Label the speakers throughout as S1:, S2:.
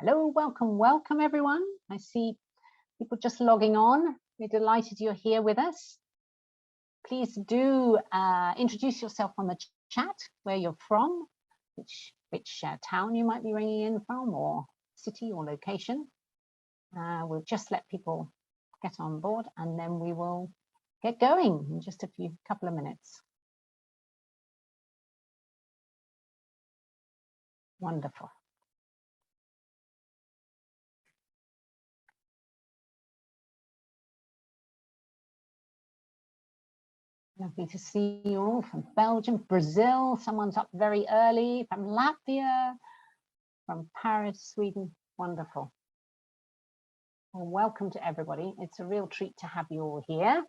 S1: Hello, welcome everyone. I see people just logging on. We're delighted you're here with us. Please do introduce yourself on the chat, where you're from, which town you might be ringing in from, or city or location. We'll just let people get on board and then we will get going in just a couple of minutes. Wonderful. Lovely to see you all from Belgium, Brazil. Someone's up very early, from Latvia, from Paris, Sweden. Wonderful. Well, welcome to everybody. It's a real treat to have you all here.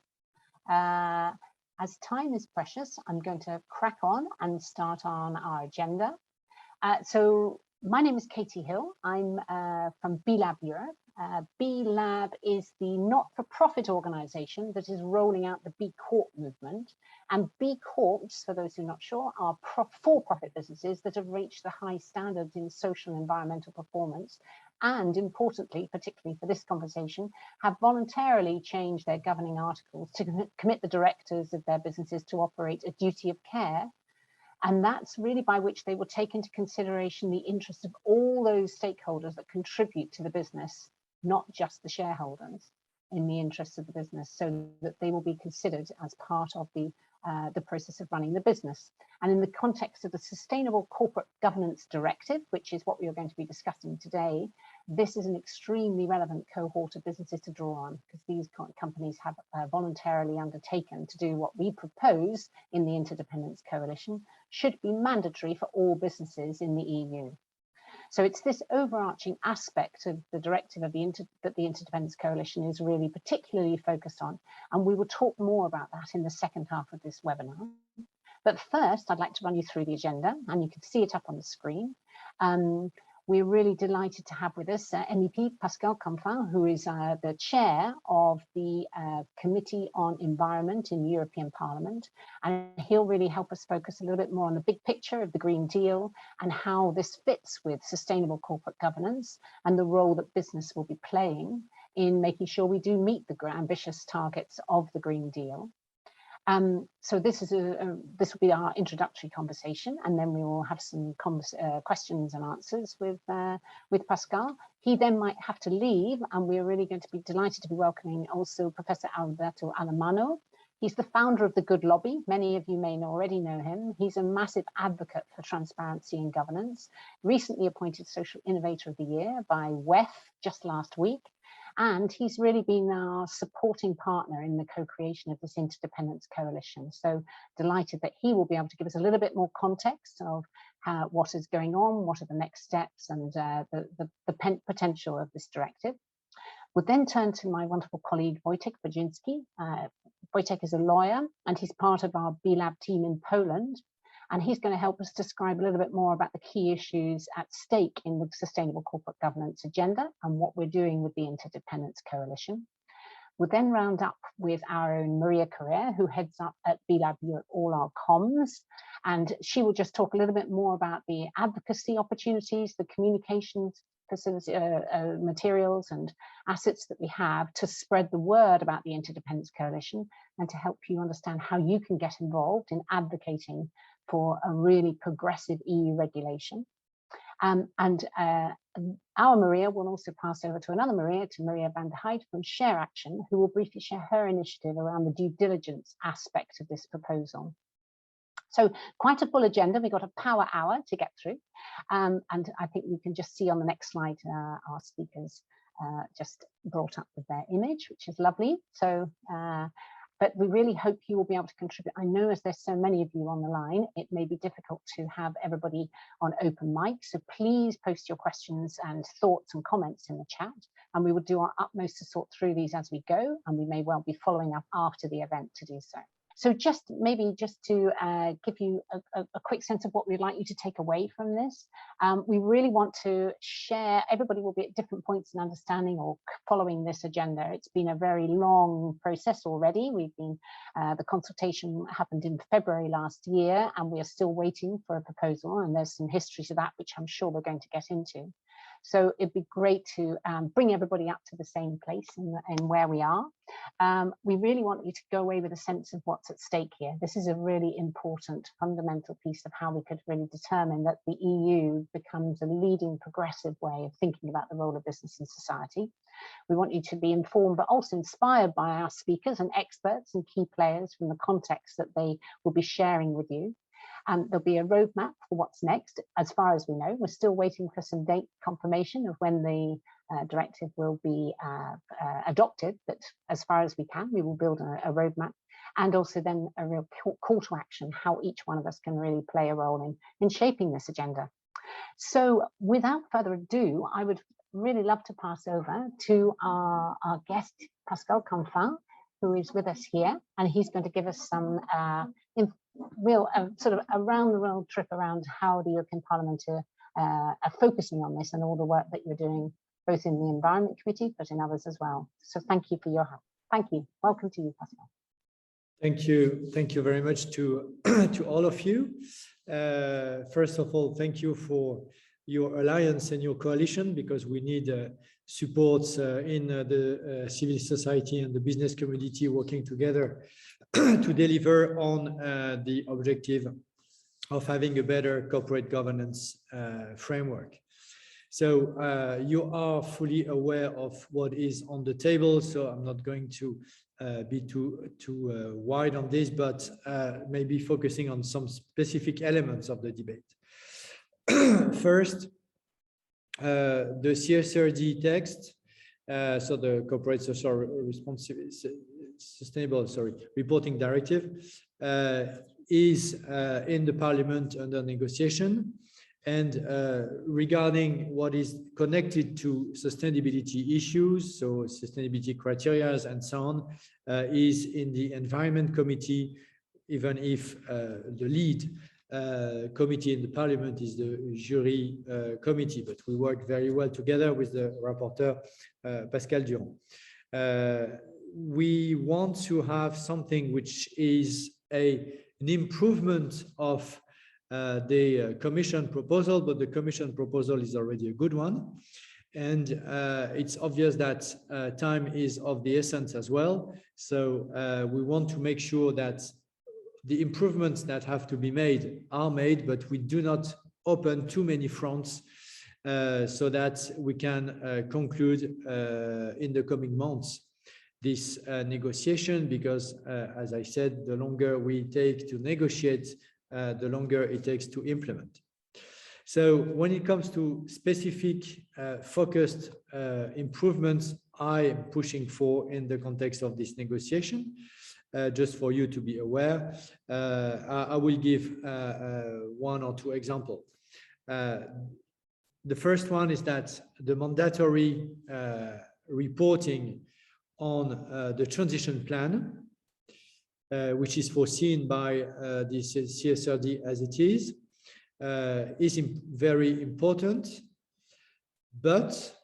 S1: As time is precious, I'm going to crack on and start on our agenda. So my name is Katie Hill. I'm from B-Lab Europe. B-Lab is the not-for-profit organisation that is rolling out the B Corp movement. And B Corps, for those who are not sure, are for-profit businesses that have reached the high standards in social and environmental performance. And importantly, particularly for this conversation, have voluntarily changed their governing articles to commit the directors of their businesses to operate a duty of care. And that's really by which they will take into consideration the interests of all those stakeholders that contribute to the business, not just the shareholders, in the interests of the business, so that they will be considered as part of the process of running the business. And in the context of the Sustainable Corporate Governance Directive, which is what we are going to be discussing today, this is an extremely relevant cohort of businesses to draw on, because these companies have voluntarily undertaken to do what we propose in the Interdependence Coalition should be mandatory for all businesses in the EU. So it's this overarching aspect of the directive of that the Interdependence Coalition is really particularly focused on. And we will talk more about that in the second half of this webinar. But first, I'd like to run you through the agenda, and you can see it up on the screen. We're really delighted to have with us MEP Pascal Canfin, who is the chair of the Committee on Environment in the European Parliament. And he'll really help us focus a little bit more on the big picture of the Green Deal and how this fits with sustainable corporate governance and the role that business will be playing in making sure we do meet the ambitious targets of the Green Deal. So this will be our introductory conversation, and then we will have some questions and answers with Pascal. He then might have to leave, and we're really going to be delighted to be welcoming also Professor Alberto Alemano. He's the founder of the Good Lobby. Many of you may already know him. He's a massive advocate for transparency and governance, recently appointed Social Innovator of the Year by WEF just last week. And he's really been our supporting partner in the co-creation of this Interdependence Coalition. So delighted that he will be able to give us a little bit more context of what is going on, what are the next steps, and the potential of this directive. We'll then turn to my wonderful colleague, Wojtek Budzinski. Wojtek is a lawyer, and he's part of our B-Lab team in Poland. And he's going to help us describe a little bit more about the key issues at stake in the Sustainable Corporate Governance agenda and what we're doing with the Interdependence Coalition. We'll then round up with our own Maria Correa, who heads up at B-Lab Europe all our comms. And she will just talk a little bit more about the advocacy opportunities, the communications facility, materials and assets that we have to spread the word about the Interdependence Coalition and to help you understand how you can get involved in advocating for a really progressive EU regulation. Our Maria will also pass over to another Maria, to Maria van der Heijden from Share Action, who will briefly share her initiative around the due diligence aspect of this proposal. So quite a full agenda. We've got a power hour to get through. And I think you can just see on the next slide our speakers just brought up with their image, which is lovely. So, but we really hope you will be able to contribute. I know as there's so many of you on the line, it may be difficult to have everybody on open mic. So please post your questions and thoughts and comments in the chat. And we will do our utmost to sort through these as we go. And we may well be following up after the event to do so. So just to give you a quick sense of what we'd like you to take away from this, we really want to share, everybody will be at different points in understanding or following this agenda. It's been a very long process already. The consultation happened in February last year, and we are still waiting for a proposal, and there's some history to that, which I'm sure we're going to get into. So it'd be great to bring everybody up to the same place in where we are. We really want you to go away with a sense of what's at stake here. This is a really important fundamental piece of how we could really determine that the EU becomes a leading progressive way of thinking about the role of business in society. We want you to be informed, but also inspired by our speakers and experts and key players from the context that they will be sharing with you. There'll be a roadmap for what's next. As far as we know, we're still waiting for some date confirmation of when the directive will be adopted. But as far as we can, we will build a roadmap, and also then a real call to action, how each one of us can really play a role in shaping this agenda. So without further ado, I would really love to pass over to our guest, Pascal Canfin, who is with us here, and he's going to give us some real sort of around the world trip around how the European Parliament are focusing on this and all the work that you're doing, both in the Environment Committee, but in others as well. So thank you for your help. Thank you. Welcome to you, Pascal.
S2: Thank you. Thank you very much to, to all of you. First of all, thank you for your alliance and your coalition, because we need support in the civil society and the business community working together to deliver on the objective of having a better corporate governance framework. So you are fully aware of what is on the table, so I'm not going to be too wide on this, but maybe focusing on some specific elements of the debate. First, the CSRD text, so the Corporate Social Sustainable Reporting Directive, is in the Parliament under negotiation. And regarding what is connected to sustainability issues, so sustainability criteria and so on, is in the Environment Committee, even if the lead committee in the Parliament is the jury committee, but we work very well together with the rapporteur, Pascal Durand. We want to have something which is an improvement of the Commission proposal, but the Commission proposal is already a good one. And it's obvious that time is of the essence as well. So we want to make sure that the improvements that have to be made are made, but we do not open too many fronts so that we can conclude in the coming months this negotiation, because as I said, the longer we take to negotiate, the longer it takes to implement. So when it comes to specific focused improvements, I am pushing for in the context of this negotiation. Just for you to be aware, I will give one or two examples. The first one is that the mandatory reporting on the transition plan, which is foreseen by the CSRD as it is very important. But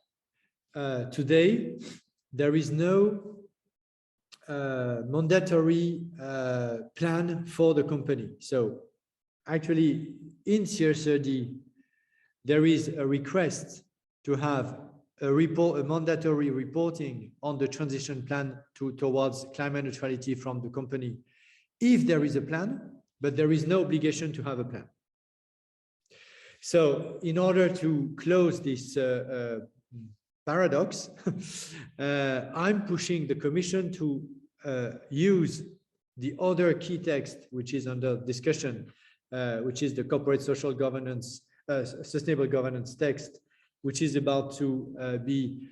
S2: today, there is no mandatory plan for the company. So actually in CSRD, there is a request to have a mandatory reporting on the transition plan towards climate neutrality from the company if there is a plan, but there is no obligation to have a plan. So in order to close this paradox, I'm pushing the Commission to use the other key text which is under discussion, which is the corporate social governance, sustainable governance text, which is about to be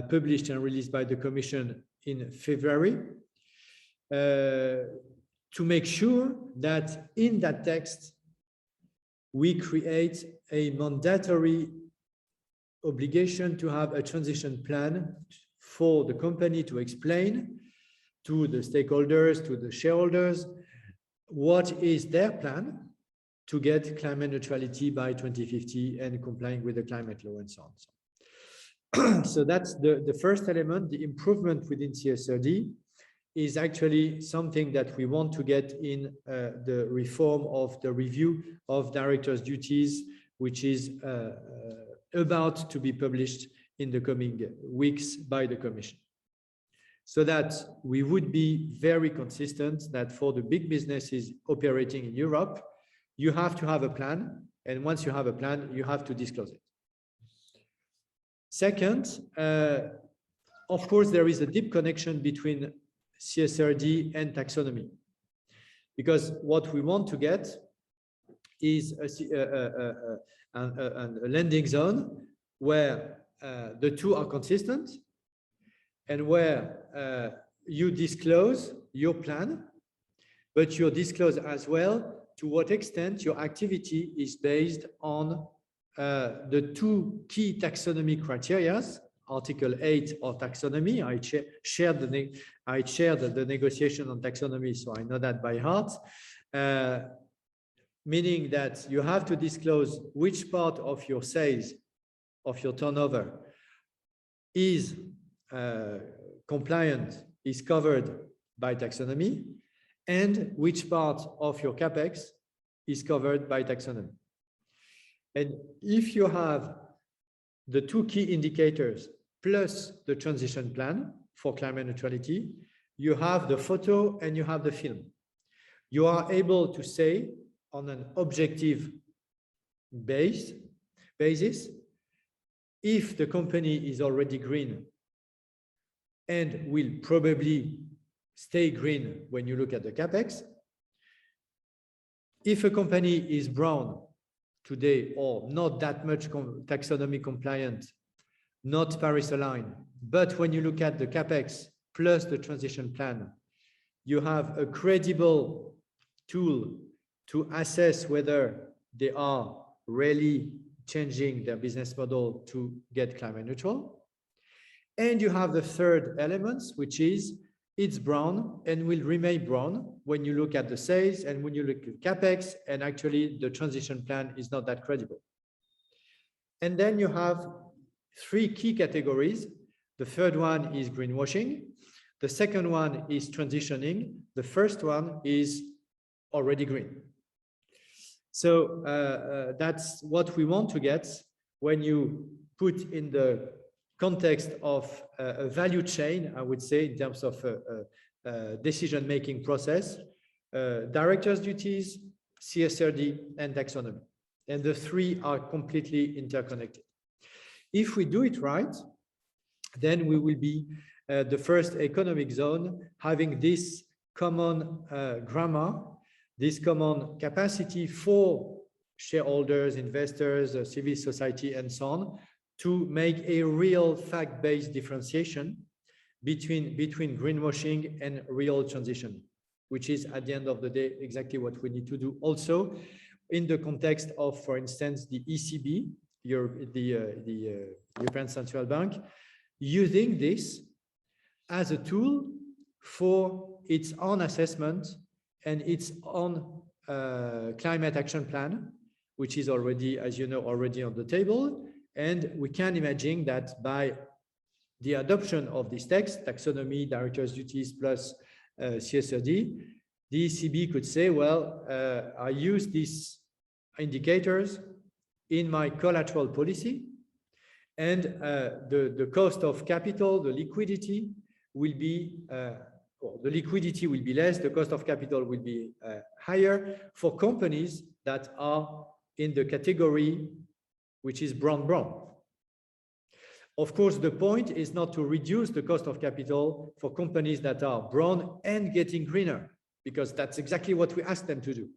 S2: published and released by the Commission in February, to make sure that in that text we create a mandatory obligation to have a transition plan for the company to explain to the stakeholders, to the shareholders, what is their plan to get climate neutrality by 2050 and complying with the climate law and so on. So that's the first element. The improvement within CSRD is actually something that we want to get in the reform of the review of directors' duties which is about to be published in the coming weeks by the Commission. So that we would be very consistent that for the big businesses operating in Europe, you have to have a plan. And once you have a plan, you have to disclose it. Second, of course, there is a deep connection between CSRD and taxonomy, because what we want to get is a landing zone where the two are consistent and where you disclose your plan, but you disclose as well to what extent your activity is based on the two key taxonomy criteria, Article 8 of taxonomy. I chaired the negotiation on taxonomy, so I know that by heart. Meaning that you have to disclose which part of your sales, of your turnover, is compliant, is covered by taxonomy, and which part of your capex is covered by taxonomy. And if you have the two key indicators plus the transition plan for climate neutrality, you have the photo and you have the film. You are able to say on an objective basis, if the company is already green and will probably stay green when you look at the capex. If a company is brown today or not that much taxonomy compliant, not Paris aligned, but when you look at the capex plus the transition plan, you have a credible tool to assess whether they are really changing their business model to get climate neutral. And you have the third element, which is it's brown and will remain brown when you look at the sales and when you look at capex, and actually the transition plan is not that credible. And then you have three key categories. The third one is greenwashing. The second one is transitioning. The first one is already green. So that's what we want to get when you put in the context of a value chain, I would say, in terms of a decision-making process, directors' duties, CSRD, and taxonomy. And the three are completely interconnected. If we do it right, then we will be the first economic zone having this common grammar, this common capacity for shareholders, investors, civil society, and so on, to make a real fact-based differentiation between greenwashing and real transition, which is at the end of the day exactly what we need to do. Also, in the context of, for instance, the ECB, the European Central Bank, using this as a tool for its own assessment and its own climate action plan, which is already, as you know, already on the table. And we can imagine that by the adoption of this text, taxonomy, directors' duties plus CSRD, the ECB could say, well, I use these indicators in my collateral policy, and the cost of capital, the liquidity will be, the liquidity will be less, the cost of capital will be higher for companies that are in the category which is brown. Of course, the point is not to reduce the cost of capital for companies that are brown and getting greener, because that's exactly what we asked them to do,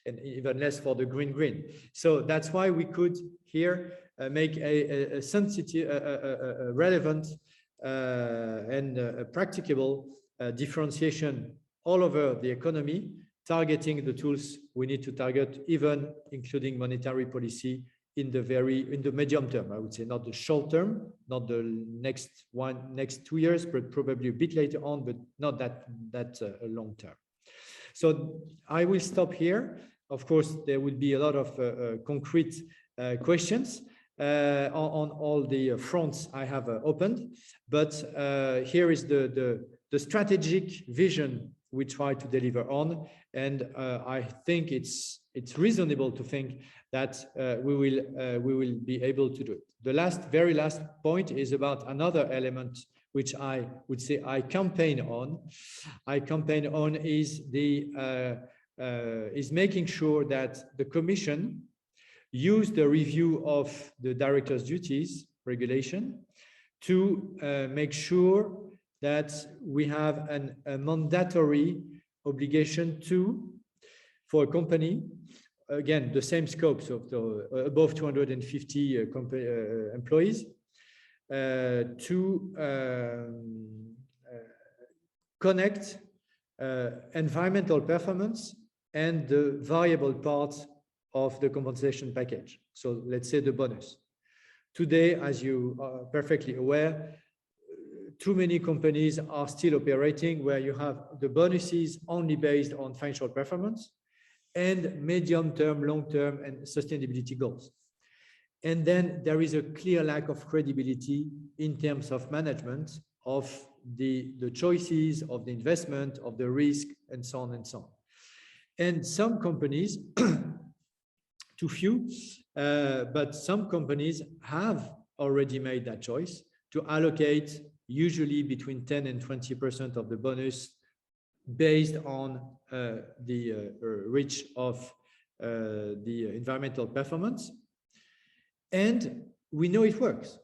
S2: and even less for the green. So that's why we could here make a sensitive, relevant and a practicable differentiation all over the economy, targeting the tools we need to target, even including monetary policy in the medium term, I would say, not the short term, not the next 2 years, but probably a bit later on, but not that long term. So I will stop here. Of course, there will be a lot of concrete questions on all the fronts I have opened, but here is the strategic vision we try to deliver on, and I think it's reasonable to think that we will be able to do it. The very last point is about another element which I would say I campaign on. Is making sure that the Commission use the review of the Director's Duties regulation to make sure that we have a mandatory obligation for a company, again, the same scope, so above 250 employees, to connect environmental performance and the variable part of the compensation package. So let's say the bonus. Today, as you are perfectly aware, too many companies are still operating where you have the bonuses only based on financial performance and medium-term, long-term, and sustainability goals. And then there is a clear lack of credibility in terms of management of the choices, of the investment, of the risk, and so on and so on. And some companies, too few, but some companies have already made that choice to allocate usually between 10 and 20% of the bonus based on the reach of the environmental performance. And we know it works.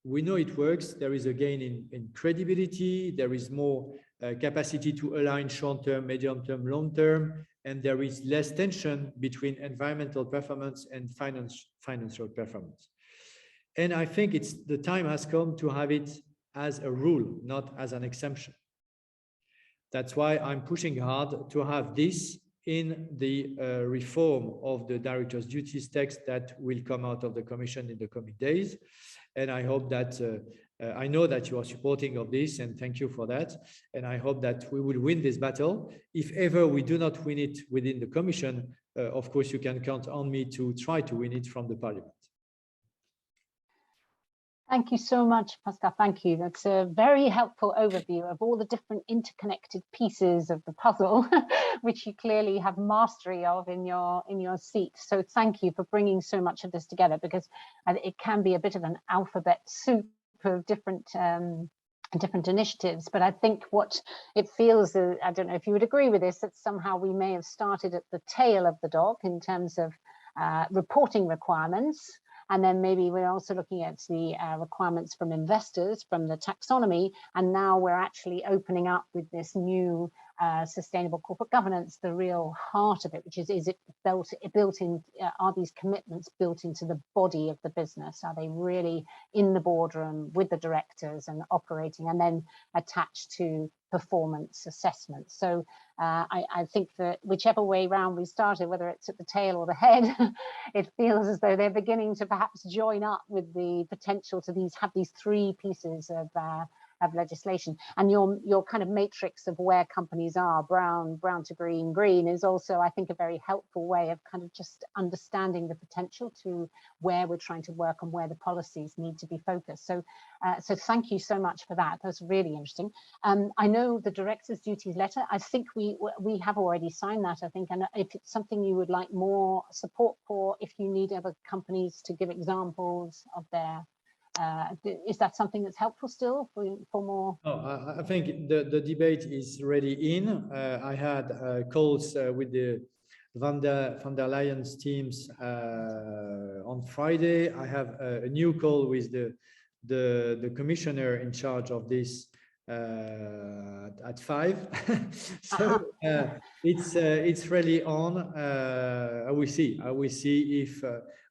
S2: We know it works. There is a gain in credibility. There is more capacity to align short-term, medium-term, long-term, and there is less tension between environmental performance and financial performance. And I think the time has come to have it as a rule, not as an exemption. That's why I'm pushing hard to have this in the reform of the Director's Duties text that will come out of the Commission in the coming days. And I hope that, I know that you are supporting of this, and thank you for that. And I hope that we will win this battle. If ever we do not win it within the Commission, of course, you can count on me to try to win it from the Parliament.
S1: Thank you so much, Pascal. Thank you. That's a very helpful overview of all the different interconnected pieces of the puzzle, which you clearly have mastery of in your seat. So thank you for bringing so much of this together, because it can be a bit of an alphabet soup of different initiatives. But I think what it feels, I don't know if you would agree with this, that somehow we may have started at the tail of the dog in terms of reporting requirements. And then maybe we're also looking at the requirements from investors, from the taxonomy, and now we're actually opening up with this new sustainable corporate governance, the real heart of it, which is it built in, are these commitments built into the body of the business? Are they really in the boardroom with the directors and operating, and then attached to performance assessments? So I think that whichever way round we started, whether it's at the tail or the head, it feels as though they're beginning to perhaps join up with the potential to have these three pieces of legislation. And your kind of matrix of where companies are, brown to green, green, is also, I think, a very helpful way of kind of just understanding the potential to where we're trying to work and where the policies need to be focused. So so thank you so much for that. That's really interesting. I know the Director's Duties letter, I think we have already signed that, I think, and if it's something you would like more support for, if you need other companies to give examples of their is that something that's helpful still for more?
S2: Oh, I think the debate is really in. I had calls with the van der Leyen's teams on Friday. I have a new call with the commissioner in charge of this at 5. So it's really on. I will see if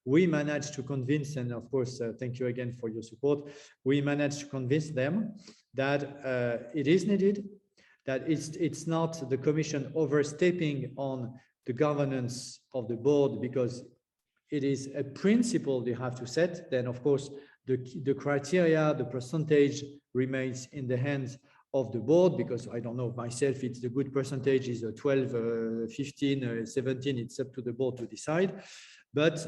S2: we manage to convince, and of course, thank you again for your support. We managed to convince them that it is needed, that it's not the Commission overstepping on the governance of the board, because it is a principle they have to set. Then, of course, the criteria, the percentage remains in the hands of the board, because I don't know myself, it's the good percentage is 12, 15, 17, it's up to the board to decide. But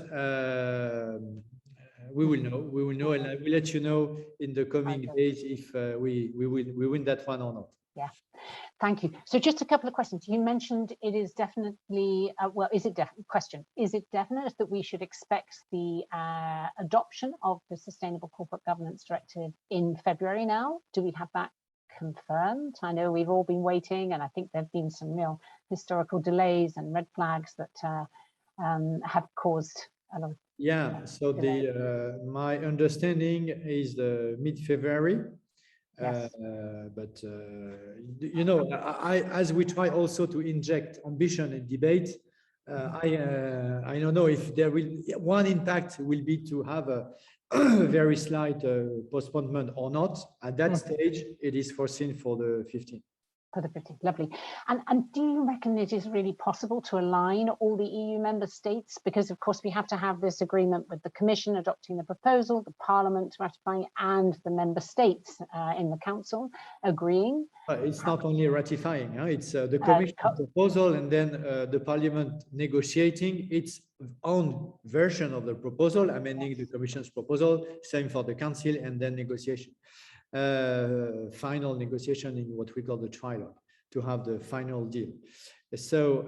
S2: we will know, and I will let you know in the coming days if we win that one or not.
S1: Yeah, Thank you. So just a couple of questions. You mentioned it is definitely, well, is it definite that we should expect the adoption of the Sustainable Corporate Governance Directive in February now? Do we have that confirmed? I know we've all been waiting, and I think there have been some real historical delays and red flags that have caused a lot of
S2: so my understanding is mid-February.
S1: Yes.
S2: But you know, as we try also to inject ambition in debate, I don't know if there will one impact will be to have a very slight postponement or not. At that stage, it is foreseen for the 15th.
S1: For the 15th, lovely. And do you reckon it is really possible to align all the EU member states? Because of course we have to have this agreement with the Commission adopting the proposal, the Parliament ratifying, and the member states in the Council agreeing.
S2: It's not only ratifying, it's the Commission proposal and then the Parliament negotiating its own version of the proposal, amending the Commission's proposal, same for the Council, and then negotiation. Final negotiation in what we call the trilogue to have the final deal. So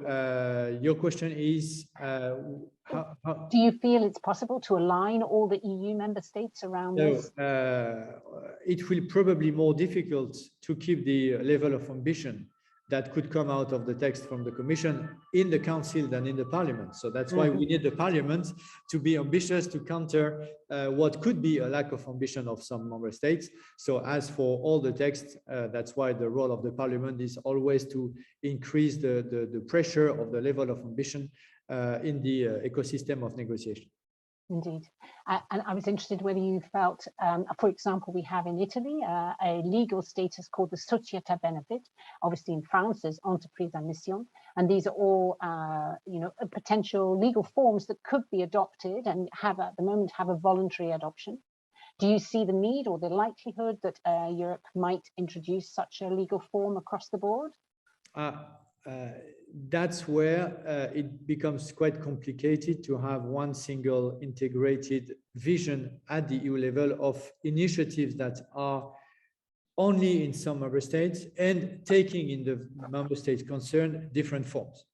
S2: your question is,
S1: do you feel it's possible to align all the EU member states around this?
S2: It will probably be more difficult to keep the level of ambition that could come out of the text from the Commission in the Council than in the Parliament. So that's why we need the Parliament to be ambitious to counter what could be a lack of ambition of some member states. So as for all the texts, that's why the role of the Parliament is always to increase the pressure of the level of ambition in the ecosystem of negotiation.
S1: Indeed. And I was interested whether you felt, for example, we have in Italy a legal status called the Società Benefit. Obviously in France there's Entreprise à Mission, and these are all you know, potential legal forms that could be adopted and have at the moment have a voluntary adoption. Do you see the need or the likelihood that Europe might introduce such a legal form across the board?
S2: That's where it becomes quite complicated to have one single integrated vision at the EU level of initiatives that are only in some member states and taking in the member states concerned different forms.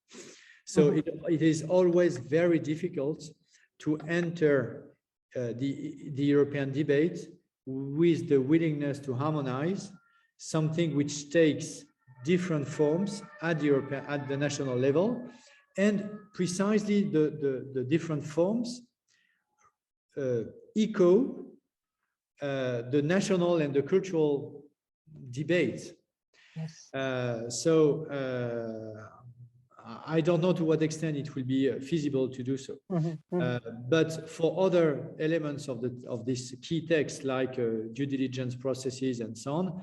S2: So it is always very difficult to enter the European debate with the willingness to harmonize something which takes different forms at the national level, and precisely the different forms echo the national and the cultural debate.
S1: Yes.
S2: I don't know to what extent it will be feasible to do so. But for other elements of this key text, like due diligence processes and so on,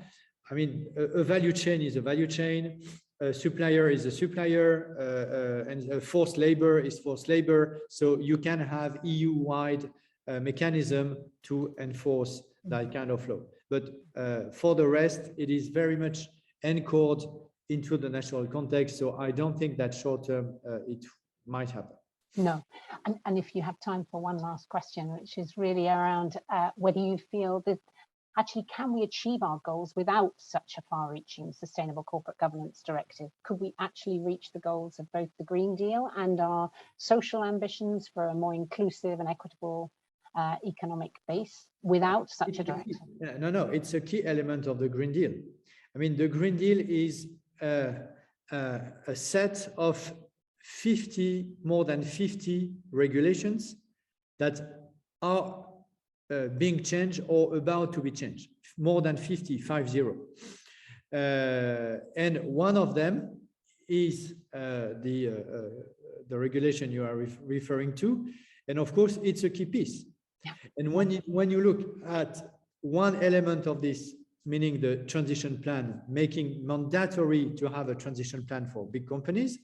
S2: I mean, a value chain is a value chain, a supplier is a supplier, and forced labor is forced labor. So you can have EU-wide mechanism to enforce that kind of law. But for the rest, it is very much anchored into the national context. So I don't think that short term it might happen.
S1: No. And if you have time for one last question, which is really around whether you feel that actually, can we achieve our goals without such a far-reaching Sustainable Corporate Governance Directive? Could we actually reach the goals of both the Green Deal and our social ambitions for a more inclusive and equitable economic base without such a directive?
S2: No, it's a key element of the Green Deal. I mean, the Green Deal is a set of more than 50 regulations that are being changed or about to be changed, more than 50. And one of them is the regulation you are referring to. And of course, it's a key piece. Yeah. And when you look at one element of this, meaning the transition plan, making mandatory to have a transition plan for big companies,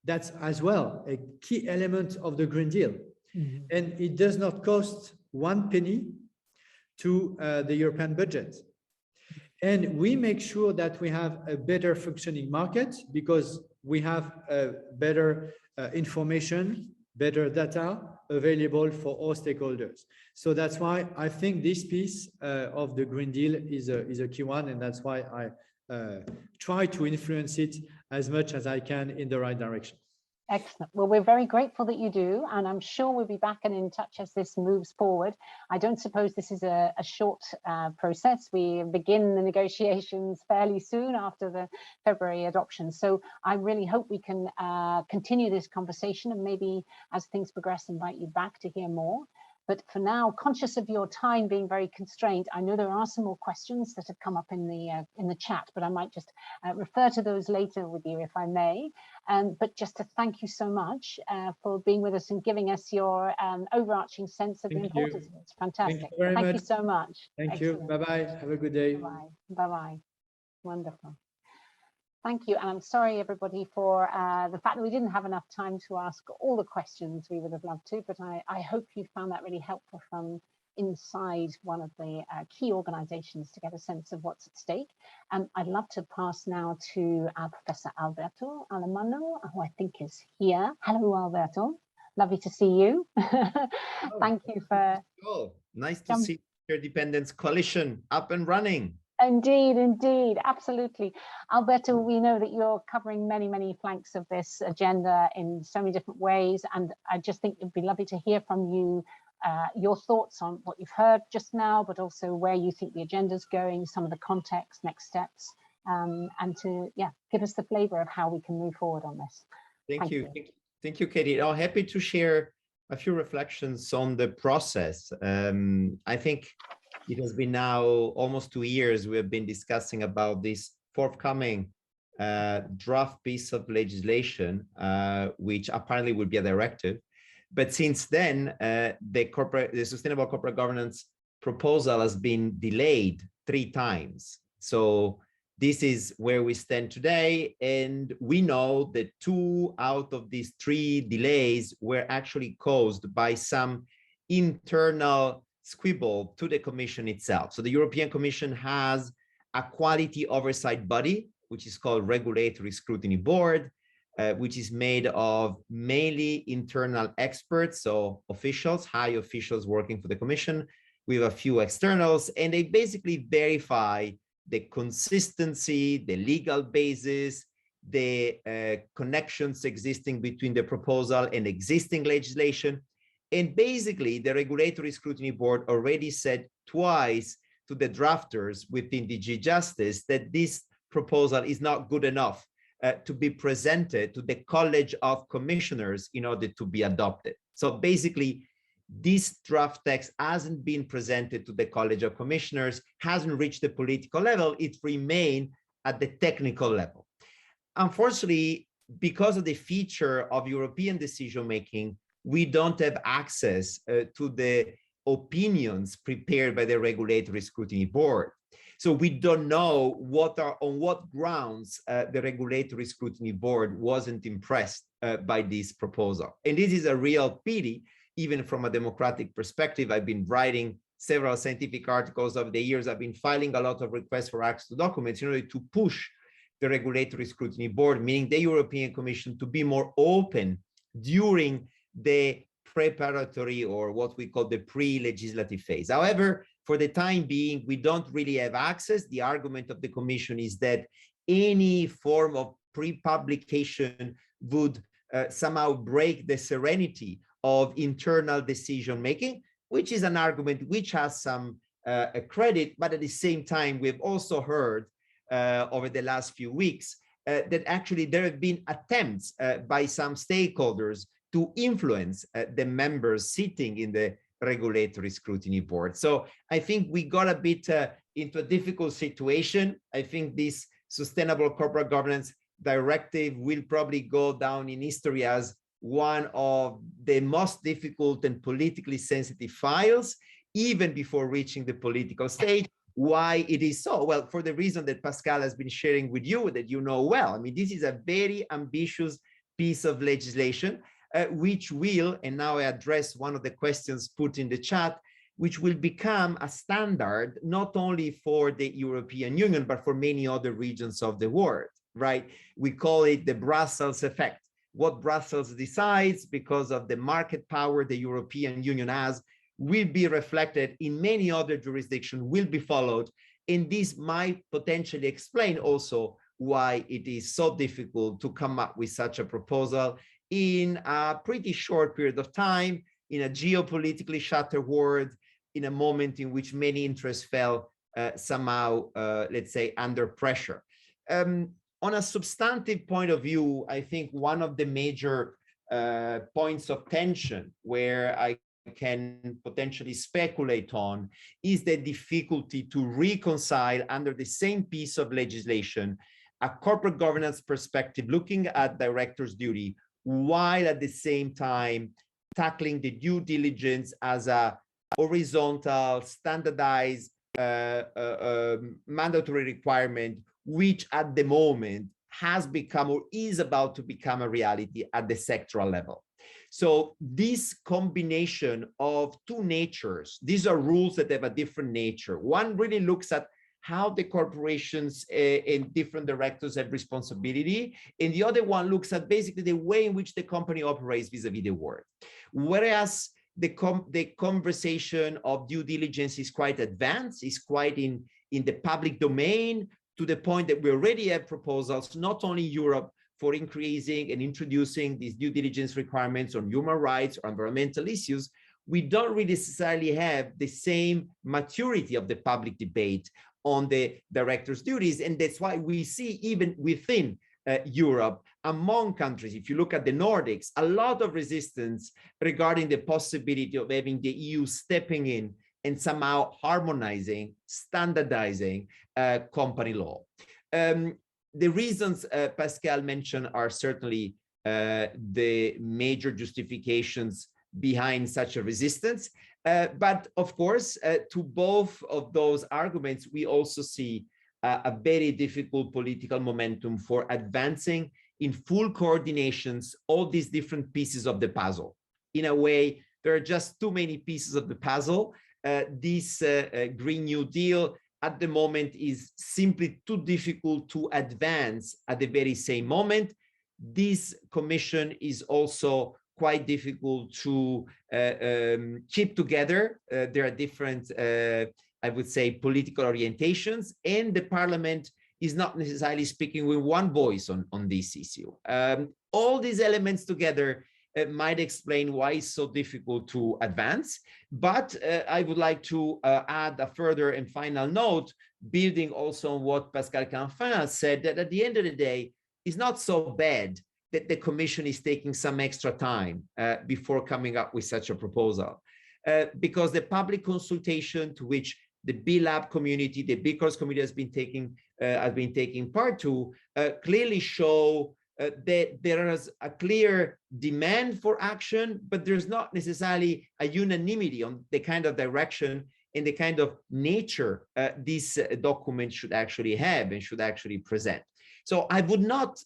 S2: that's as well a key element of the Green Deal. And it does not cost 1 penny to the European budget. And we make sure that we have a better functioning market because we have better information, better data available for all stakeholders. So that's why I think this piece of the Green Deal is a key one. And that's why try to influence it as much as I can in the right direction.
S1: Excellent. Well, we're very grateful that you do, and I'm sure we'll be back and in touch as this moves forward. I don't suppose this is a short process. We begin the negotiations fairly soon after the February adoption. So I really hope we can continue this conversation, and maybe as things progress, invite you back to hear more. But for now, conscious of your time being very constrained, I know there are some more questions that have come up in the chat, but I might just refer to those later with you, if I may. But just to thank you so much for being with us and giving us your overarching sense of the importance of it. It's fantastic. Thank you so much.
S2: Thank you. Bye-bye. Have a good day.
S1: Bye-bye. Bye-bye. Wonderful. Thank you. And I'm sorry, everybody, for the fact that we didn't have enough time to ask all the questions we would have loved to, but I hope you found that really helpful from inside one of the key organizations to get a sense of what's at stake. I'd love to pass now to Professor Alberto Alemanno, who I think is here. Hello, Alberto. Lovely to see you. Thank you for...
S3: Oh, nice to see Interdependence Coalition up and running.
S1: Indeed, indeed, absolutely. Alberto, we know that you're covering many, many flanks of this agenda in so many different ways, and I just think it'd be lovely to hear from you your thoughts on what you've heard just now, but also where you think the agenda's going, some of the context, next steps, and to give us the flavor of how we can move forward on this.
S3: Thank you, Katie. I'm happy to share a few reflections on the process. I think it has been now almost 2 years we have been discussing about this forthcoming draft piece of legislation, which apparently will be a directive. But since then, the Sustainable Corporate Governance proposal has been delayed 3 times. So this is where we stand today. And we know that 2 out of these 3 delays were actually caused by some internal squibble to the Commission itself. So the European Commission has a quality oversight body, which is called Regulatory Scrutiny Board, which is made of mainly internal experts, so officials, high officials working for the Commission, with a few externals, and they basically verify the consistency, the legal basis, the connections existing between the proposal and existing legislation. And basically, the Regulatory Scrutiny Board already said twice to the drafters within DG Justice that this proposal is not good enough to be presented to the College of Commissioners in order to be adopted. So basically, this draft text hasn't been presented to the College of Commissioners, hasn't reached the political level, it remained at the technical level. Unfortunately, because of the feature of European decision-making, we don't have access to the opinions prepared by the Regulatory Scrutiny Board. So we don't know on what grounds the Regulatory Scrutiny Board wasn't impressed by this proposal. And this is a real pity, even from a democratic perspective. I've been writing several scientific articles over the years. I've been filing a lot of requests for access to documents in order to push the Regulatory Scrutiny Board, meaning the European Commission, to be more open during the preparatory, or what we call the pre-legislative phase. However, for the time being, we don't really have access. The argument of the Commission is that any form of pre-publication would somehow break the serenity of internal decision-making, which is an argument which has some credit, but at the same time, we've also heard over the last few weeks that actually there have been attempts by some stakeholders to influence the members sitting in the Regulatory Scrutiny Board. So I think we got a bit into a difficult situation. I think this Sustainable Corporate Governance Directive will probably go down in history as one of the most difficult and politically sensitive files, even before reaching the political stage. Why it is so? Well, for the reason that Pascal has been sharing with you, that you know well. I mean, this is a very ambitious piece of legislation, which will, and now I address one of the questions put in the chat, which will become a standard not only for the European Union, but for many other regions of the world, right? We call it the Brussels effect. What Brussels decides, because of the market power the European Union has, will be reflected in many other jurisdictions, will be followed, And this might potentially explain also why it is so difficult to come up with such a proposal in a pretty short period of time, in a geopolitically shattered world, in a moment in which many interests fell somehow, let's say, under pressure. On a substantive point of view, I think one of the major points of tension where I can potentially speculate on is the difficulty to reconcile under the same piece of legislation a corporate governance perspective looking at directors' duty, while at the same time tackling the due diligence as a horizontal, standardized, mandatory requirement, which at the moment has become or is about to become a reality at the sectoral level. So this combination of two natures, these are rules that have a different nature. One really looks at how the corporations and different directors have responsibility, and the other one looks at basically the way in which the company operates vis-a-vis the world. Whereas the conversation of due diligence is quite advanced, is quite in the public domain, to the point that we already have proposals, not only in Europe, for increasing and introducing these due diligence requirements on human rights or environmental issues. We don't really necessarily have the same maturity of the public debate on the director's duties. And that's why we see even within Europe, among countries, if you look at the Nordics, a lot of resistance regarding the possibility of having the EU stepping in and somehow harmonizing, standardizing company law. The reasons Pascal mentioned are certainly the major justifications behind such a resistance. But of course, to both of those arguments, we also see a very difficult political momentum for advancing in full coordinations all these different pieces of the puzzle. In a way, there are just too many pieces of the puzzle. This Green New Deal at the moment is simply too difficult to advance at the very same moment. This commission is also quite difficult to keep together. There are different, I would say, political orientations, and the parliament is not necessarily speaking with one voice on this issue. All these elements together might explain why it's so difficult to advance. But I would like to add a further and final note, building also on what Pascal Canfin said, that at the end of the day, it's not so bad that the Commission is taking some extra time before coming up with such a proposal. Because the public consultation to which the B-Lab community, the B-Corps community has been taking part to, clearly show that there is a clear demand for action, but there's not necessarily a unanimity on the kind of direction and the kind of nature this document should actually have and should actually present. So I would not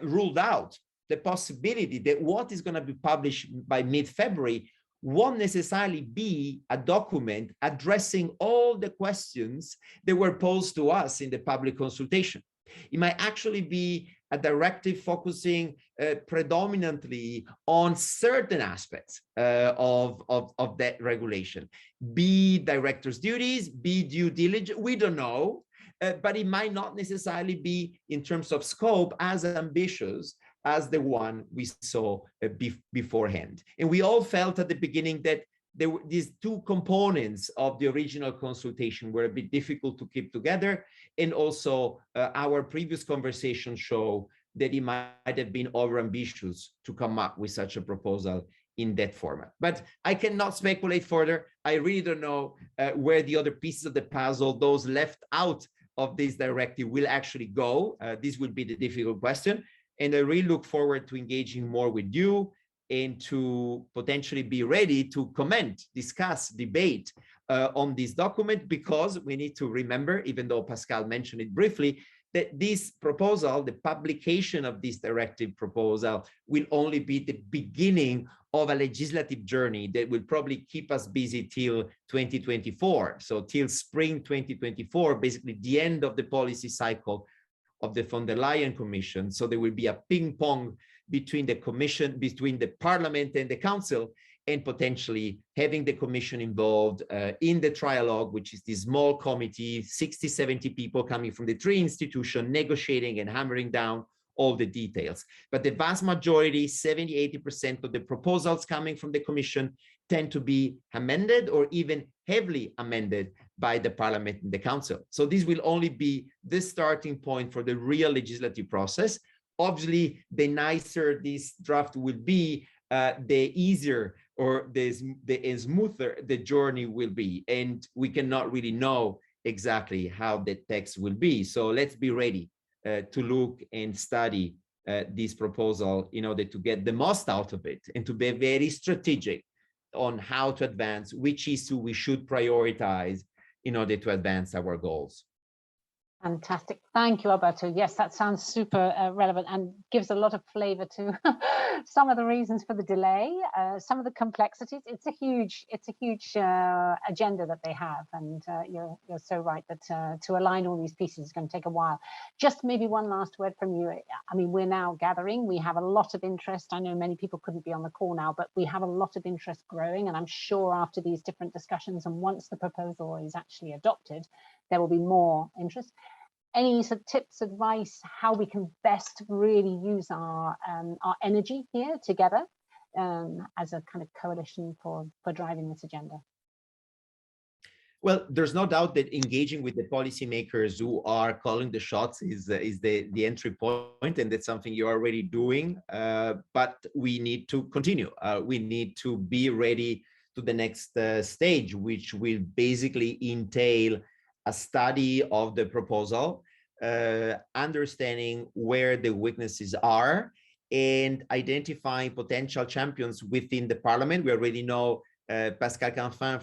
S3: rule out the possibility that what is going to be published by mid-February won't necessarily be a document addressing all the questions that were posed to us in the public consultation. It might actually be a directive focusing predominantly on certain aspects of that regulation, be director's duties, be due diligence, we don't know, but it might not necessarily be in terms of scope as ambitious as the one we saw beforehand. And we all felt at the beginning that there were these two components of the original consultation were a bit difficult to keep together. And also our previous conversations show that it might have been overambitious to come up with such a proposal in that format. But I cannot speculate further. I really don't know where the other pieces of the puzzle, those left out of this directive, will actually go. This will be the difficult question. And I really look forward to engaging more with you and to potentially be ready to comment, discuss, debate on this document, because we need to remember, even though Pascal mentioned it briefly, that this proposal, the publication of this directive proposal, will only be the beginning of a legislative journey that will probably keep us busy till 2024. So till spring 2024, basically the end of the policy cycle of the von der Leyen Commission. So there will be a ping pong between the Commission, between the Parliament and the Council. and potentially having the commission involved in the trialogue, which is this small committee, 60, 70 people coming from the three institutions, negotiating and hammering down all the details. But the vast majority, 70, 80% of the proposals coming from the commission tend to be amended or even heavily amended by the parliament and the council. So this will only be the starting point for the real legislative process. Obviously, the nicer this draft will be, the easier or the smoother the journey will be. And we cannot really know exactly how the text will be. So let's be ready to look and study this proposal in order to get the most out of it and to be very strategic on how to advance, which issue we should prioritize in order to advance our goals.
S1: Fantastic. Thank you, Alberto. Yes, that sounds super relevant and gives a lot of flavor to some of the reasons for the delay, some of the complexities. It's a huge agenda that they have, and you're so right that to align all these pieces is going to take a while. Just maybe one last word from you. I mean, we're now gathering. We have a lot of interest. I know many people couldn't be on the call now, but we have a lot of interest growing, and I'm sure after these different discussions and once the proposal is actually adopted, there will be more interest. Any sort of tips, advice, how we can best really use our energy here together as a kind of coalition for driving this agenda?
S3: Well, there's no doubt that engaging with the policymakers who are calling the shots is the entry point, and that's something you're already doing. But we need to continue. We need to be ready to the next stage, which will basically entail a study of the proposal, understanding where the weaknesses are, and identifying potential champions within the parliament. We already know Pascal Canfin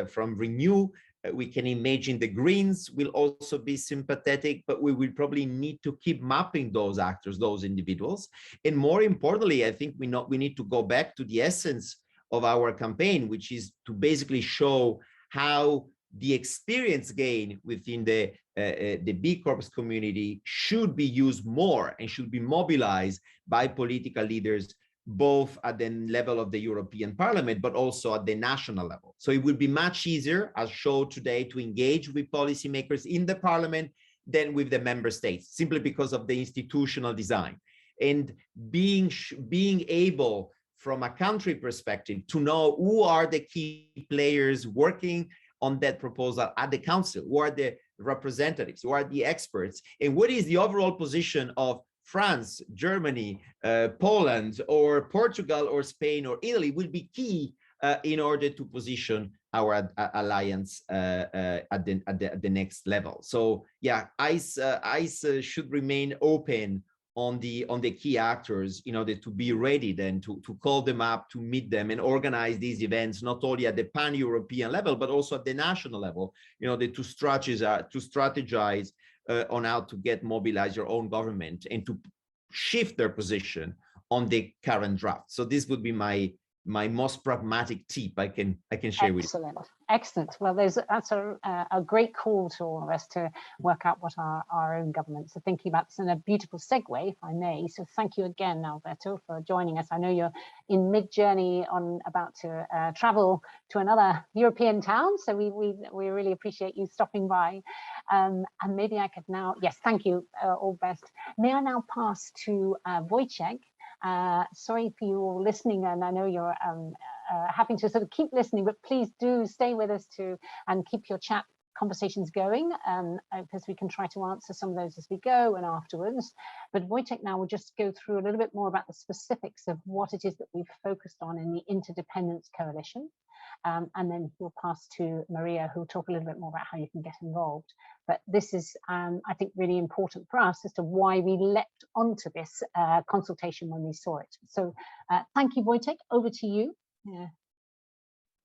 S3: from Renew. We can imagine the Greens will also be sympathetic, but we will probably need to keep mapping those actors, those individuals. And more importantly, I think we need to go back to the essence of our campaign, which is to basically show how the experience gained within the B Corps community should be used more and should be mobilized by political leaders, both at the level of the European Parliament, but also at the national level. So it would be much easier, as shown today, to engage with policymakers in the Parliament than with the member states, simply because of the institutional design. And being able, from a country perspective, to know who are the key players working on that proposal at the council, who are the representatives, who are the experts, and what is the overall position of France, Germany, Poland, or Portugal, or Spain, or Italy, will be key in order to position our alliance at the next level. So yeah, ICE should remain open on the key actors in order to be ready then to call them up, to meet them and organize these events, not only at the pan-European level, but also at the national level, in order to strategize on how to mobilize your own government and to shift their position on the current draft. So this would be my most pragmatic tip I can share with you.
S1: Excellent. Well, that's a great call to all of us to work out what our own governments are thinking about this, and a beautiful segue, if I may. So thank you again, Alberto, for joining us. I know you're in mid-journey about to travel to another European town, so we really appreciate you stopping by. And maybe I could now, yes, thank you, all best. May I now pass to Wojciech? Sorry for you all listening, and I know you're having to sort of keep listening, but please do stay with us and keep your chat conversations going, because we can try to answer some of those as we go and afterwards. But Wojciech now will just go through a little bit more about the specifics of what it is that we've focused on in the Interdependence Coalition. And then we'll pass to Maria, who'll talk a little bit more about how you can get involved. But this is, I think, really important for us as to why we leapt onto this consultation when we saw it. So thank you, Wojciech. Over to you. Yeah.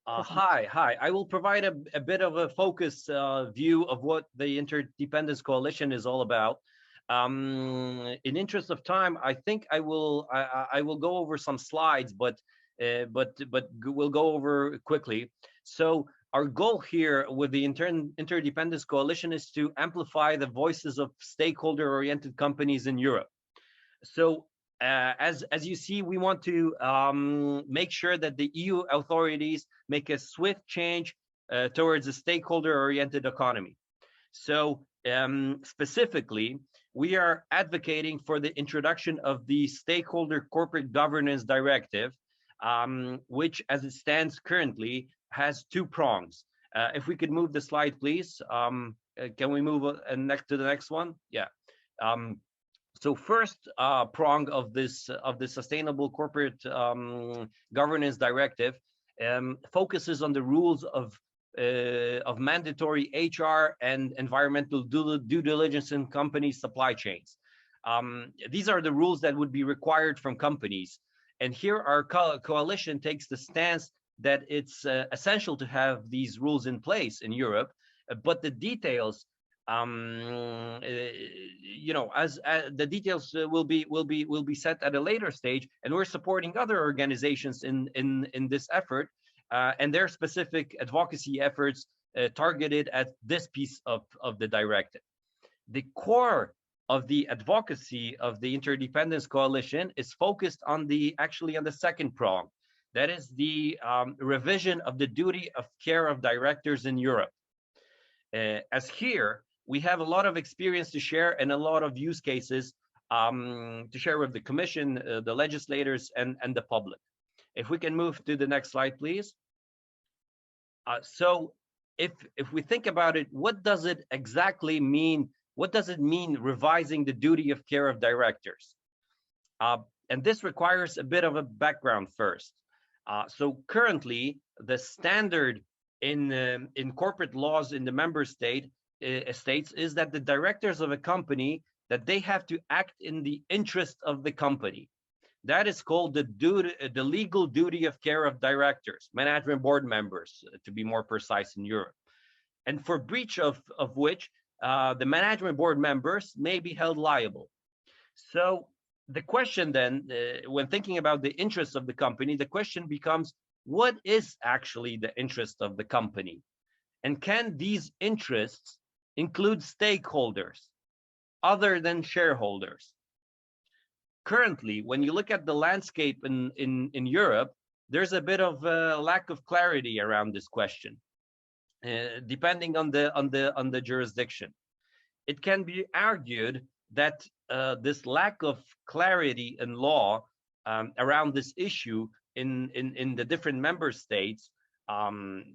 S4: Hi. I will provide a bit of a focus view of what the Interdependence Coalition is all about. In interest of time, I think I will go over some slides, but we'll go over quickly. So our goal here with the Interdependence Coalition is to amplify the voices of stakeholder-oriented companies in Europe. So as you see, we want to make sure that the EU authorities make a swift change towards a stakeholder-oriented economy. So specifically, we are advocating for the introduction of the Stakeholder Corporate Governance Directive, which, as it stands currently, has two prongs. If we could move the slide, please. Can we move next to the next one? Yeah. So first prong of this Sustainable Corporate Governance Directive focuses on the rules of mandatory HR and environmental due diligence in companies' supply chains. These are the rules that would be required from companies. And here our coalition takes the stance that it's essential to have these rules in place in Europe, but the details, you know, as the details will be set at a later stage, and we're supporting other organizations in this effort and their specific advocacy efforts targeted at this piece of the directive. The core of the advocacy of the Interdependence Coalition is focused on the second prong. That is the revision of the duty of care of directors in Europe. As here, we have a lot of experience to share and a lot of use cases to share with the Commission, the legislators, and the public. If we can move to the next slide, please. So if we think about it, what does it exactly mean? What does it mean revising the duty of care of directors? And this requires a bit of a background first. So currently, the standard in corporate laws in the member states is that the directors of a company, that they have to act in the interest of the company. That is called the legal duty of care of directors, management board members, to be more precise in Europe. And for breach of which, the management board members may be held liable. So the question then, when thinking about the interests of the company, the question becomes, what is actually the interest of the company? And can these interests include stakeholders other than shareholders? Currently, when you look at the landscape in Europe, there's a bit of a lack of clarity around this question, depending on the jurisdiction. It can be argued that this lack of clarity in law around this issue in the different member states,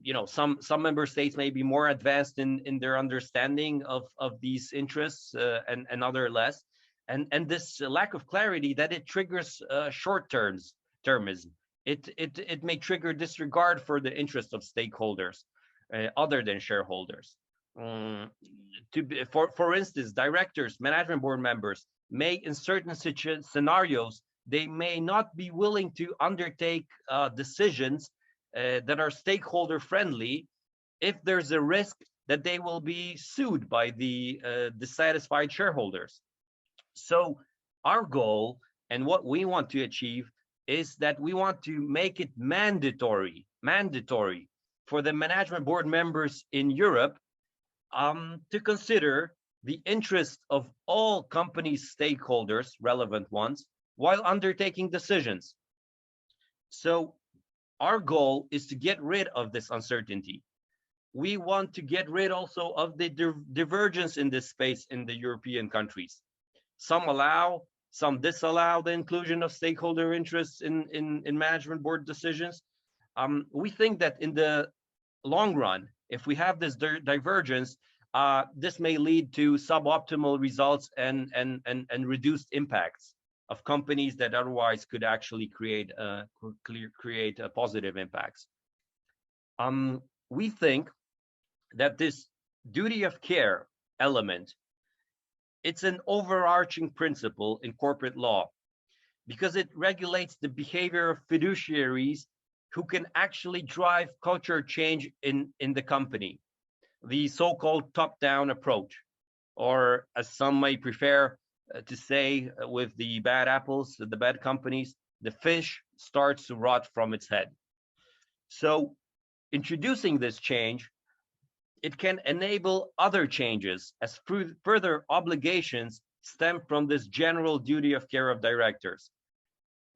S4: you know, some member states may be more advanced in their understanding of these interests and other less. And this lack of clarity, that it triggers short-termism. It may trigger disregard for the interest of stakeholders other than shareholders. For instance, directors, management board members may, in certain scenarios, they may not be willing to undertake decisions that are stakeholder friendly if there's a risk that they will be sued by the dissatisfied shareholders. So our goal and what we want to achieve is that we want to make it mandatory for the management board members in Europe to consider the interest of all company stakeholders, relevant ones, while undertaking decisions. So our goal is to get rid of this uncertainty. We want to get rid also of the divergence in this space in the European countries. Some allow, some disallow the inclusion of stakeholder interests in management board decisions. We think that in the long run, if we have this divergence, this may lead to suboptimal results and reduced impacts of companies that otherwise could actually create positive impacts. We think that this duty of care element, it's an overarching principle in corporate law because it regulates the behavior of fiduciaries who can actually drive culture change in the company, the so-called top-down approach, or as some may prefer to say with the bad apples, the bad companies, the fish starts to rot from its head. So introducing this change, it can enable other changes as further obligations stem from this general duty of care of directors.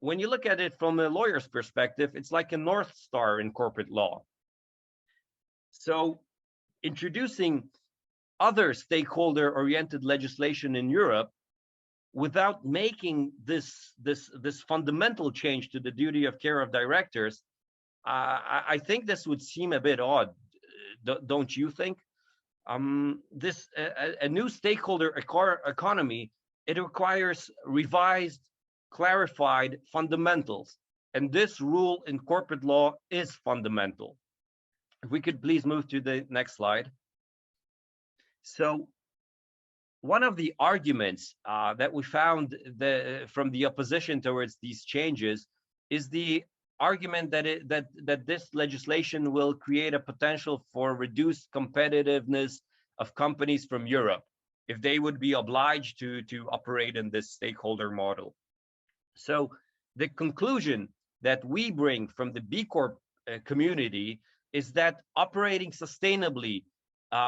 S4: When you look at it from a lawyer's perspective, it's like a North Star in corporate law. So introducing other stakeholder-oriented legislation in Europe without making this fundamental change to the duty of care of directors, I think this would seem a bit odd, don't you think? A new stakeholder economy, it requires revised, clarified fundamentals, and this rule in corporate law is fundamental. If we could please move to the next slide. So one of the arguments that we found from the opposition towards these changes is the argument that this legislation will create a potential for reduced competitiveness of companies from Europe if they would be obliged to operate in this stakeholder model. So the conclusion that we bring from the B Corp community is that operating sustainably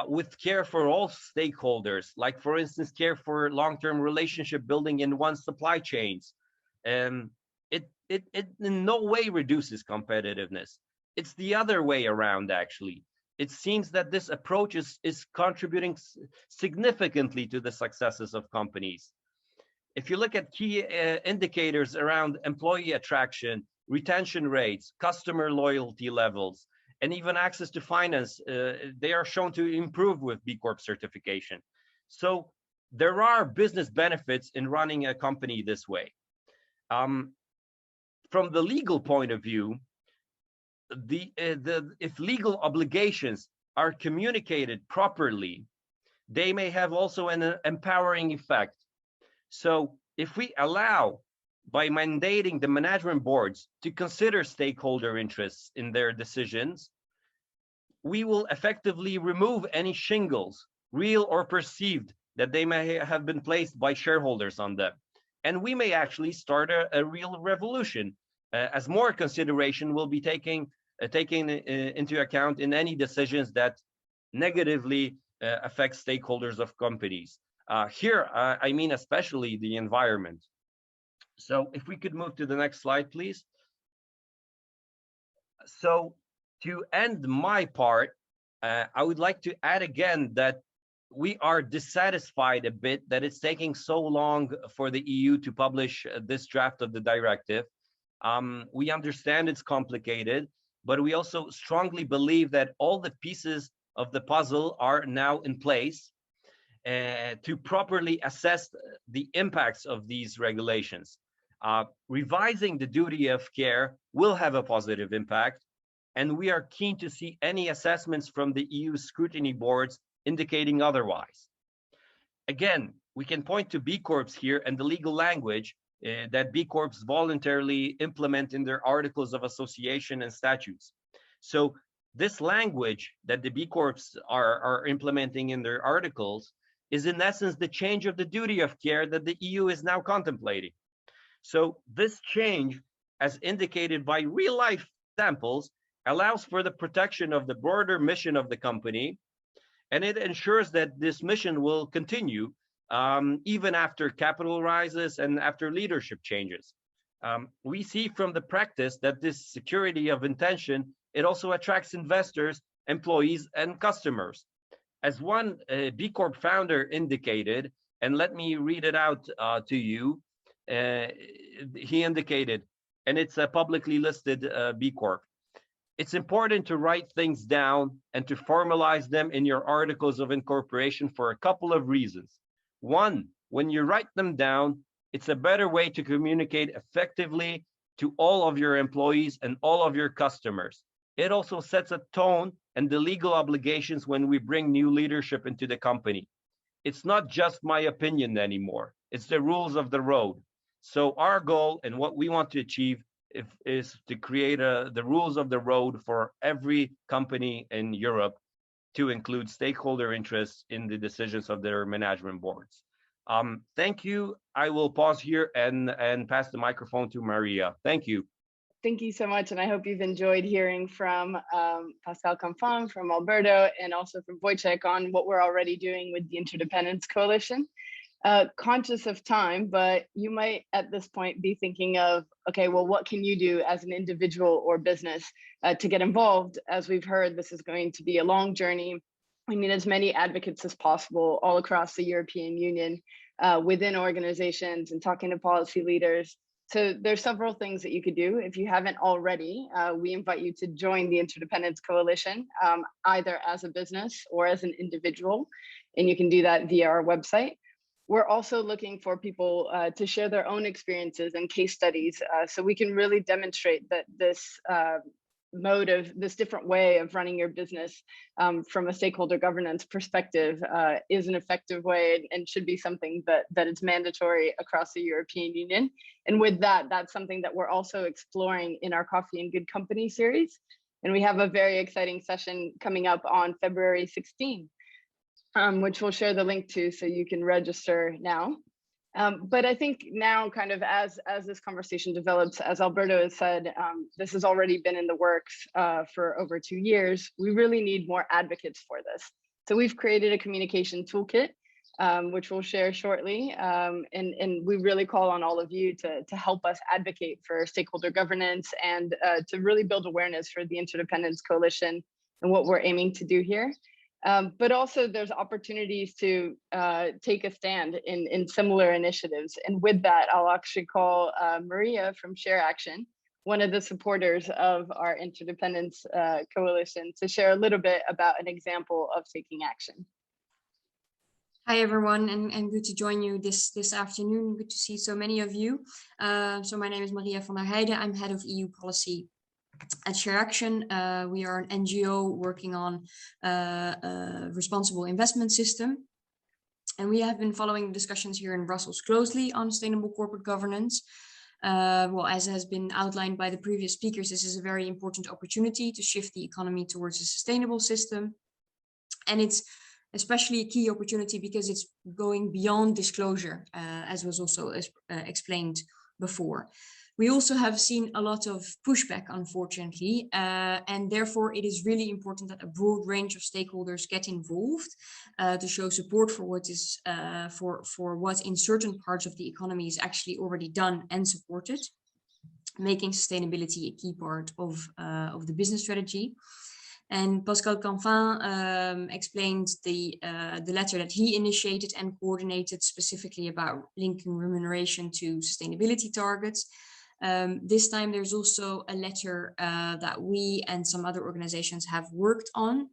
S4: with care for all stakeholders, like for instance, care for long-term relationship building in one's supply chains, it in no way reduces competitiveness. It's the other way around, actually. It seems that this approach is contributing significantly to the successes of companies. If you look at key indicators around employee attraction, retention rates, customer loyalty levels, and even access to finance, they are shown to improve with B Corp certification. So there are business benefits in running a company this way. From the legal point of view, if legal obligations are communicated properly, they may have also an empowering effect. So if we allow, by mandating the management boards to consider stakeholder interests in their decisions, we will effectively remove any shingles, real or perceived, that they may have been placed by shareholders on them. And we may actually start a real revolution, as more consideration will be taken into account in any decisions that negatively affect stakeholders of companies. Here, I mean especially the environment. So if we could move to the next slide, please. So to end my part, I would like to add again that we are dissatisfied a bit that it's taking so long for the EU to publish this draft of the directive. We understand it's complicated, but we also strongly believe that all the pieces of the puzzle are now in place to properly assess the impacts of these regulations. Revising the duty of care will have a positive impact, and we are keen to see any assessments from the EU scrutiny boards indicating otherwise. Again, we can point to B Corps here and the legal language that B Corps voluntarily implement in their articles of association and statutes. So this language that the B Corps are implementing in their articles is in essence the change of the duty of care that the EU is now contemplating. So this change, as indicated by real life examples, allows for the protection of the broader mission of the company, and it ensures that this mission will continue even after capital rises and after leadership changes. We see from the practice that this security of intention, it also attracts investors, employees, and customers. As one B Corp founder indicated, and let me read it out to you, he indicated, and it's a publicly listed B Corp. It's important to write things down and to formalize them in your articles of incorporation for a couple of reasons. One, when you write them down, it's a better way to communicate effectively to all of your employees and all of your customers. It also sets a tone and the legal obligations when we bring new leadership into the company. It's not just my opinion anymore. It's the rules of the road. So our goal and what we want to achieve is to create the rules of the road for every company in Europe to include stakeholder interests in the decisions of their management boards. Thank you. I will pause here and pass the microphone to Maria. Thank you.
S5: Thank you so much. And I hope you've enjoyed hearing from Pascal Confon, from Alberto, and also from Wojciech on what we're already doing with the Interdependence Coalition. conscious of time, but you might at this point be thinking of, okay, well, what can you do as an individual or business to get involved? As we've heard, this is going to be a long journey. We need as many advocates as possible all across the European Union, within organizations and talking to policy leaders. So there's several things that you could do. If you haven't already, we invite you to join the Interdependence Coalition, either as a business or as an individual, and you can do that via our website. We're also looking for people to share their own experiences and case studies, so we can really demonstrate that this this different way of running your business from a stakeholder governance perspective is an effective way and should be something that is mandatory across the European Union. And with that, that's something that we're also exploring in our Coffee and Good Company series. And we have a very exciting session coming up on February 16th. Which we'll share the link to so you can register now. But I think now, kind of as this conversation develops, as Alberto has said, this has already been in the works for over 2 years. We really need more advocates for this. So we've created a communication toolkit, which we'll share shortly. And we really call on all of you to help us advocate for stakeholder governance and to really build awareness for the Interdependence Coalition and what we're aiming to do here. But also there's opportunities to take a stand in similar initiatives. And with that, I'll actually call Maria from Share Action, one of the supporters of our Interdependence Coalition, to share a little bit about an example of taking action.
S6: Hi everyone, and good to join you this afternoon. Good to see so many of you. So my name is Maria van der Heijden. I'm head of EU policy at Share Action. We are an NGO working on a responsible investment system. And we have been following discussions here in Brussels closely on sustainable corporate governance. Well, as has been outlined by the previous speakers, this is a very important opportunity to shift the economy towards a sustainable system. And it's especially a key opportunity because it's going beyond disclosure, as was also explained before. We also have seen a lot of pushback, unfortunately, and therefore it is really important that a broad range of stakeholders get involved to show support for what is for what in certain parts of the economy is actually already done and supported, making sustainability a key part of the business strategy. And Pascal Canfin explained the letter that he initiated and coordinated specifically about linking remuneration to sustainability targets. This time there's also a letter that we and some other organizations have worked on.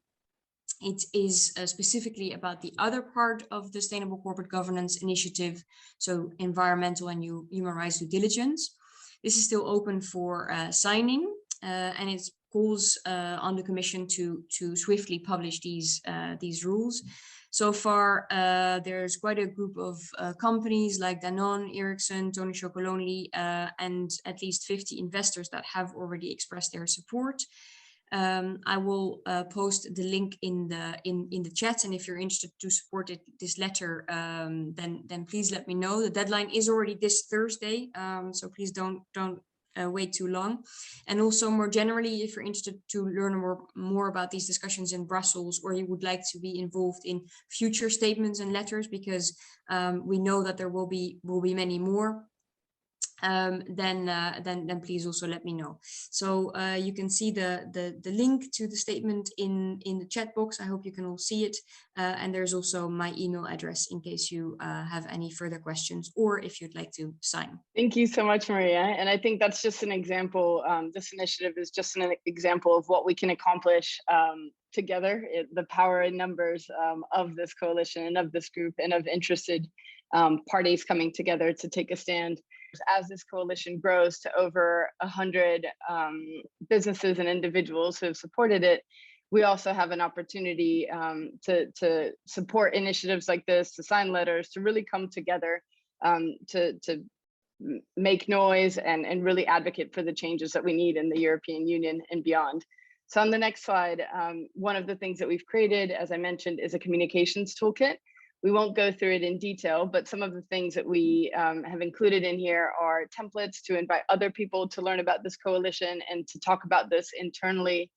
S6: It is specifically about the other part of the Sustainable Corporate Governance Initiative, so environmental and human rights due diligence. This is still open for signing, and it calls on the Commission to swiftly publish these rules. So far, there's quite a group of companies like Danone, Ericsson, Tony Chocolonely, and at least 50 investors that have already expressed their support. I will post the link in the chat, and if you're interested to support this letter, then please let me know. The deadline is already this Thursday, so please don't wait too long. And also more generally, if you're interested to learn more about these discussions in Brussels, or you would like to be involved in future statements and letters, because we know that there will be many more, then please also let me know. So you can see the link to the statement in the chat box. I hope you can all see it. And there's also my email address in case you have any further questions or if you'd like to sign.
S5: Thank you so much, Maria. And I think that's just an example. This initiative is just an example of what we can accomplish together, the power in numbers of this coalition and of this group and of interested parties coming together to take a stand. As this coalition grows to over 100 businesses and individuals who have supported it, we also have an opportunity to support initiatives like this, to sign letters, to really come together to make noise and really advocate for the changes that we need in the European Union and beyond. So on the next slide, one of the things that we've created, as I mentioned, is a communications toolkit. We won't go through it in detail, but some of the things that we have included in here are templates to invite other people to learn about this coalition and to talk about this internally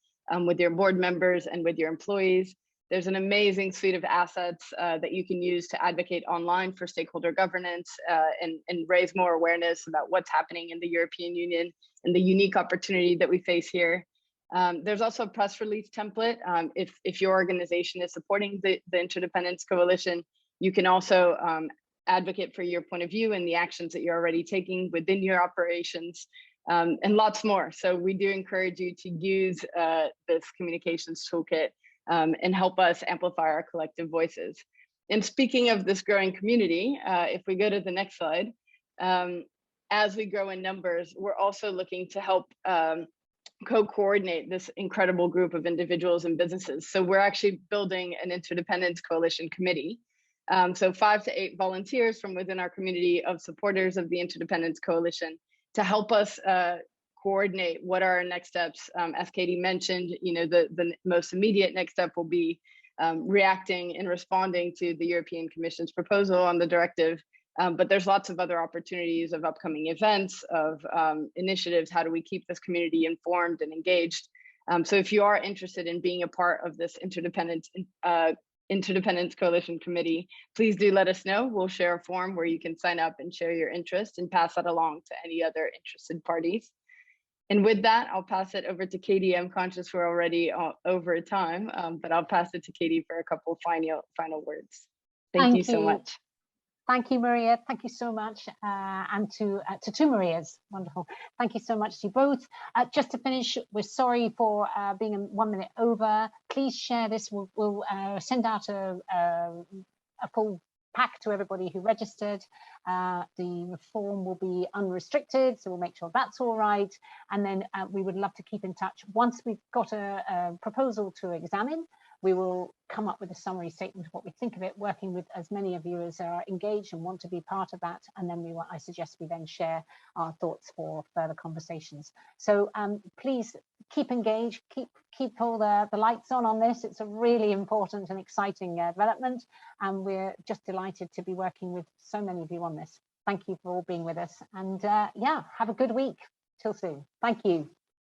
S5: with your board members and with your employees. There's an amazing suite of assets that you can use to advocate online for stakeholder governance and raise more awareness about what's happening in the European Union and the unique opportunity that we face here. There's also a press release template. If your organization is supporting the Interdependence Coalition, you can also advocate for your point of view and the actions that you're already taking within your operations, and lots more. So we do encourage you to use this communications toolkit and help us amplify our collective voices. And speaking of this growing community, if we go to the next slide, as we grow in numbers, we're also looking to help co-coordinate this incredible group of individuals and businesses. So we're actually building an Interdependence Coalition committee. So 5 to 8 volunteers from within our community of supporters of the Interdependence Coalition to help us coordinate what are our next steps. As Katie mentioned, the most immediate next step will be reacting and responding to the European Commission's proposal on the directive. But there's lots of other opportunities of upcoming events, of initiatives. How do we keep this community informed and engaged? So if you are interested in being a part of this Interdependence Coalition Committee, please do let us know. We'll share a form where you can sign up and share your interest and pass that along to any other interested parties. And with that, I'll pass it over to Katie. I'm conscious we're already over time, but I'll pass it to Katie for a couple final words. Thank you so much.
S1: Thank you, Maria. Thank you so much. And to two Marias, wonderful. Thank you so much to you both. Just to finish, we're sorry for being 1 minute over. Please share this. We'll send out a full pack to everybody who registered. The reform will be unrestricted, so we'll make sure that's all right. And then we would love to keep in touch. Once we've got a proposal to examine, we will come up with a summary statement of what we think of it, working with as many of you as are engaged and want to be part of that. And then I suggest we then share our thoughts for further conversations. So please keep engaged, keep all the lights on this. It's a really important and exciting development. And we're just delighted to be working with so many of you on this. Thank you for all being with us. And yeah, have a good week. Till soon. Thank you.